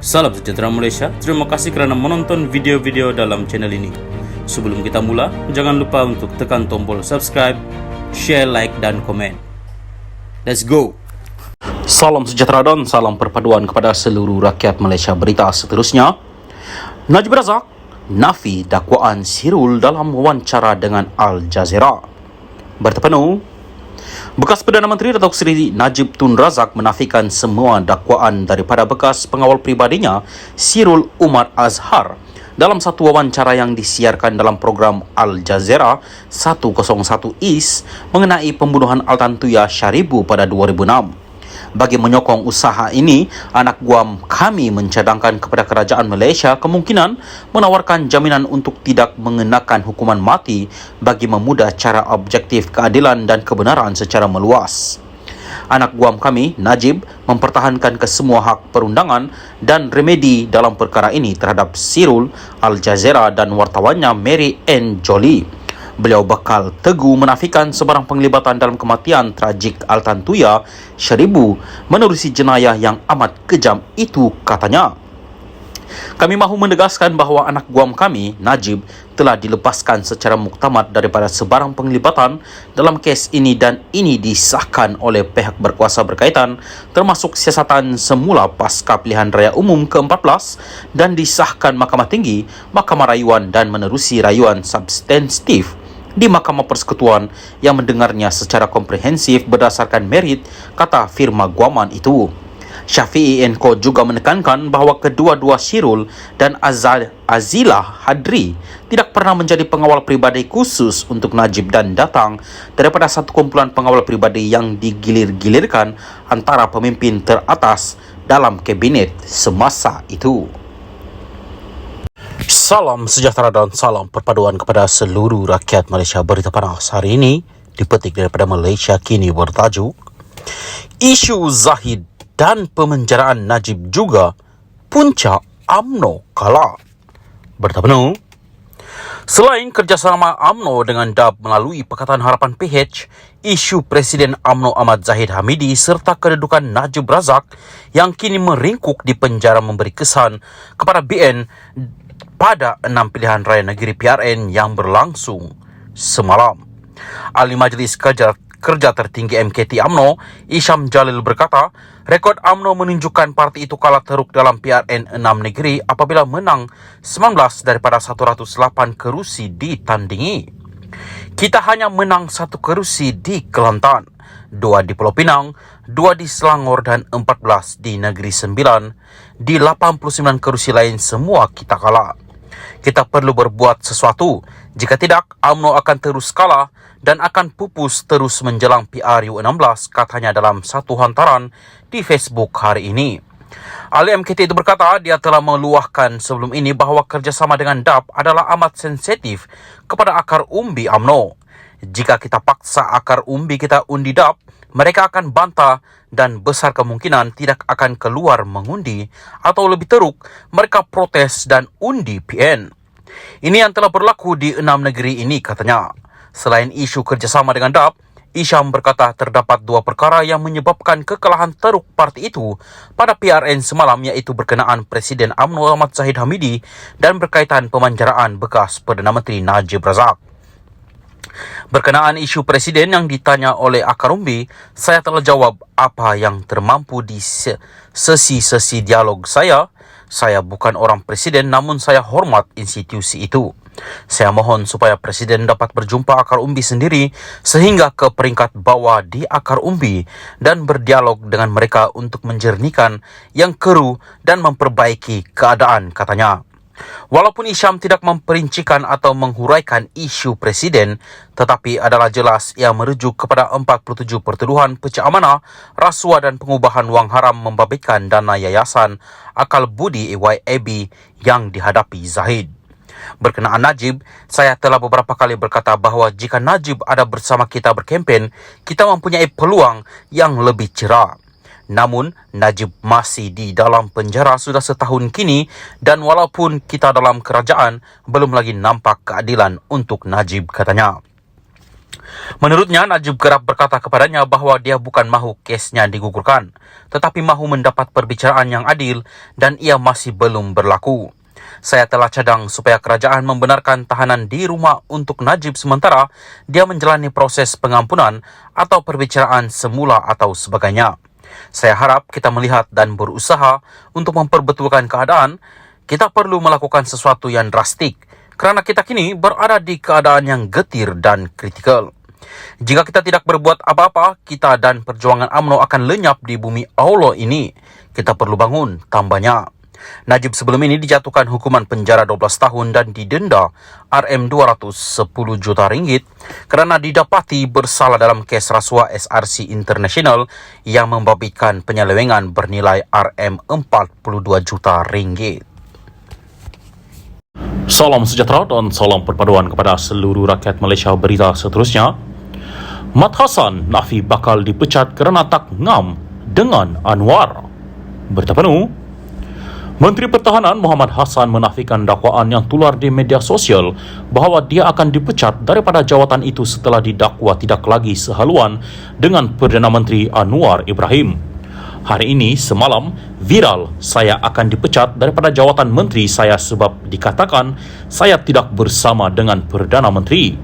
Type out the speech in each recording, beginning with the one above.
Salam sejahtera Malaysia, terima kasih kerana menonton video-video dalam channel ini. Sebelum kita mula, jangan lupa untuk tekan tombol subscribe, share, like dan komen. Let's go! Salam sejahtera dan salam perpaduan kepada seluruh rakyat Malaysia. Berita seterusnya, Najib Razak nafi dakwaan Sirul dalam wawancara dengan Al Jazeera. Berita penuh, bekas Perdana Menteri Datuk Seri Najib Tun Razak menafikan semua dakwaan daripada bekas pengawal pribadinya Sirul Umar Azhar dalam satu wawancara yang disiarkan dalam program Al Jazeera 101 East mengenai pembunuhan Altan Tuya Syaribu pada 2006. Bagi menyokong usaha ini, anak guam kami mencadangkan kepada kerajaan Malaysia kemungkinan menawarkan jaminan untuk tidak mengenakan hukuman mati bagi memudah cara objektif keadilan dan kebenaran secara meluas. Anak guam kami, Najib, mempertahankan kesemua hak perundangan dan remedi dalam perkara ini terhadap Sirul, Al Jazeera dan wartawannya Mary Ann Jolie. Beliau bakal teguh menafikan sebarang penglibatan dalam kematian tragik Altan Tuya Syaribu menerusi jenayah yang amat kejam itu, katanya. Kami mahu menegaskan bahawa anak guam kami, Najib, telah dilepaskan secara muktamad daripada sebarang penglibatan dalam kes ini dan ini disahkan oleh pihak berkuasa berkaitan termasuk siasatan semula pasca pilihan raya umum ke-14 dan disahkan Mahkamah Tinggi, Mahkamah Rayuan dan menerusi rayuan substantif di Mahkamah Persekutuan yang mendengarnya secara komprehensif berdasarkan merit, kata firma guaman itu. Syafi'i & Co juga menekankan bahawa kedua-dua Sirul dan Azilah Hadri tidak pernah menjadi pengawal pribadi khusus untuk Najib dan datang daripada satu kumpulan pengawal pribadi yang digilir-gilirkan antara pemimpin teratas dalam kabinet semasa itu. Salam sejahtera dan salam perpaduan kepada seluruh rakyat Malaysia. Berita panas hari ini dipetik daripada Malaysia Kini bertajuk Isu Zahid dan pemenjaraan Najib juga punca UMNO kalah. Berita penuh, selain kerjasama UMNO dengan DAP melalui Pakatan Harapan PH, isu Presiden UMNO Ahmad Zahid Hamidi serta kedudukan Najib Razak yang kini meringkuk di penjara memberi kesan kepada BN pada 6 pilihan raya negeri PRN yang berlangsung semalam. Ahli Majlis Kerja Tertinggi MKT UMNO, Isham Jalil berkata, rekod UMNO menunjukkan parti itu kalah teruk dalam PRN 6 negeri apabila menang 19 daripada 108 kerusi ditandingi. Kita hanya menang 1 kerusi di Kelantan, 2 di Pulau Pinang, 2 di Selangor dan 14 di Negeri Sembilan. Di 89 kerusi lain semua kita kalah. Kita perlu berbuat sesuatu. Jika tidak, UMNO akan terus kalah dan akan pupus terus menjelang PRU16, katanya dalam satu hantaran di Facebook hari ini. Ahli MKT itu berkata dia telah meluahkan sebelum ini bahawa kerjasama dengan DAP adalah amat sensitif kepada akar umbi UMNO. Jika kita paksa akar umbi kita undi DAP, mereka akan bantah dan besar kemungkinan tidak akan keluar mengundi atau lebih teruk, mereka protes dan undi PN. Ini yang telah berlaku di 6 negeri ini, katanya. Selain isu kerjasama dengan DAP, Isham berkata terdapat 2 perkara yang menyebabkan kekalahan teruk parti itu pada PRN semalam, iaitu berkenaan Presiden UMNO Ahmad Zahid Hamidi dan berkaitan pemanjaraan bekas Perdana Menteri Najib Razak. Berkenaan isu Presiden yang ditanya oleh akar umbi, saya telah jawab apa yang termampu di sesi-sesi dialog saya. Saya bukan orang Presiden, namun saya hormat institusi itu. Saya mohon supaya Presiden dapat berjumpa akar umbi sendiri sehingga ke peringkat bawah di akar umbi dan berdialog dengan mereka untuk menjernihkan yang keruh dan memperbaiki keadaan, katanya. Walaupun Isham tidak memperincikan atau menghuraikan isu Presiden, tetapi adalah jelas ia merujuk kepada 47 pertuduhan pecah amanah, rasuah dan pengubahan wang haram membabitkan dana yayasan Akal Budi AYAB yang dihadapi Zahid. Berkenaan Najib, saya telah beberapa kali berkata bahawa jika Najib ada bersama kita berkempen, kita mempunyai peluang yang lebih cerah. Namun, Najib masih di dalam penjara sudah setahun kini dan walaupun kita dalam kerajaan, belum lagi nampak keadilan untuk Najib, katanya. Menurutnya, Najib kerap berkata kepadanya bahawa dia bukan mahu kesnya digugurkan, tetapi mahu mendapat perbicaraan yang adil dan ia masih belum berlaku. Saya telah cadang supaya kerajaan membenarkan tahanan di rumah untuk Najib sementara dia menjalani proses pengampunan atau perbicaraan semula atau sebagainya. Saya harap kita melihat dan berusaha untuk memperbetulkan keadaan. Kita perlu melakukan sesuatu yang drastik kerana kita kini berada di keadaan yang getir dan kritikal. Jika kita tidak berbuat apa-apa, kita dan perjuangan UMNO akan lenyap di bumi Allah ini. Kita perlu bangun, tambahnya. Najib sebelum ini dijatuhkan hukuman penjara 12 tahun dan didenda RM210 juta ringgit kerana didapati bersalah dalam kes rasuah SRC International yang membabitkan penyelewengan bernilai RM42 juta ringgit. Salam sejahtera dan salam perpaduan kepada seluruh rakyat Malaysia. Berita seterusnya, Mat Hassan nafi bakal dipecat kerana tak ngam dengan Anwar. Berita penuh, Menteri Pertahanan Muhammad Hassan menafikan dakwaan yang tular di media sosial bahawa dia akan dipecat daripada jawatan itu setelah didakwa tidak lagi sehaluan dengan Perdana Menteri Anwar Ibrahim. Hari ini semalam viral, saya akan dipecat daripada jawatan menteri saya sebab dikatakan saya tidak bersama dengan Perdana Menteri.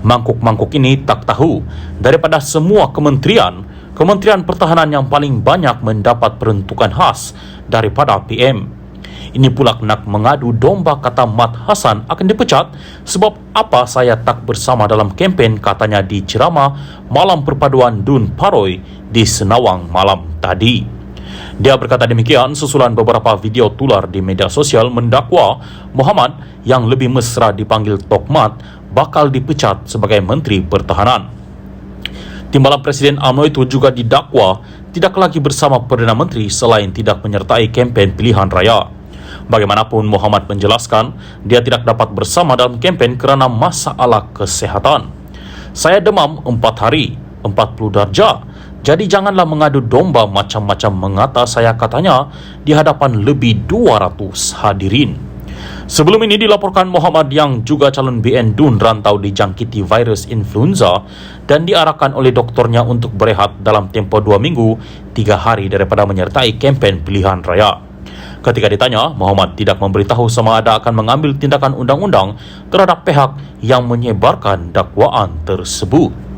Mangkuk-mangkuk ini tak tahu daripada semua Kementerian Pertahanan yang paling banyak mendapat peruntukan khas daripada PM. Ini pula nak mengadu domba kata Mat Hassan akan dipecat sebab apa saya tak bersama dalam kempen, katanya di ceramah Malam Perpaduan Dun Paroi di Senawang malam tadi. Dia berkata demikian susulan beberapa video tular di media sosial mendakwa Muhammad yang lebih mesra dipanggil Tok Mat bakal dipecat sebagai Menteri Pertahanan. Timbalan Presiden UMNO itu juga didakwa tidak lagi bersama Perdana Menteri selain tidak menyertai kempen pilihan raya. Bagaimanapun, Muhammad menjelaskan dia tidak dapat bersama dalam kempen kerana masalah kesehatan. Saya demam 4 hari, 40 darjah. Jadi janganlah mengadu domba macam-macam mengata saya, katanya di hadapan lebih 200 hadirin. Sebelum ini dilaporkan Muhammad yang juga calon BN Dun rantau dijangkiti virus influenza dan diarahkan oleh doktornya untuk berehat dalam tempoh 2 minggu, 3 hari daripada menyertai kempen pilihan raya. Ketika ditanya, Muhammad tidak memberitahu sama ada akan mengambil tindakan undang-undang terhadap pihak yang menyebarkan dakwaan tersebut.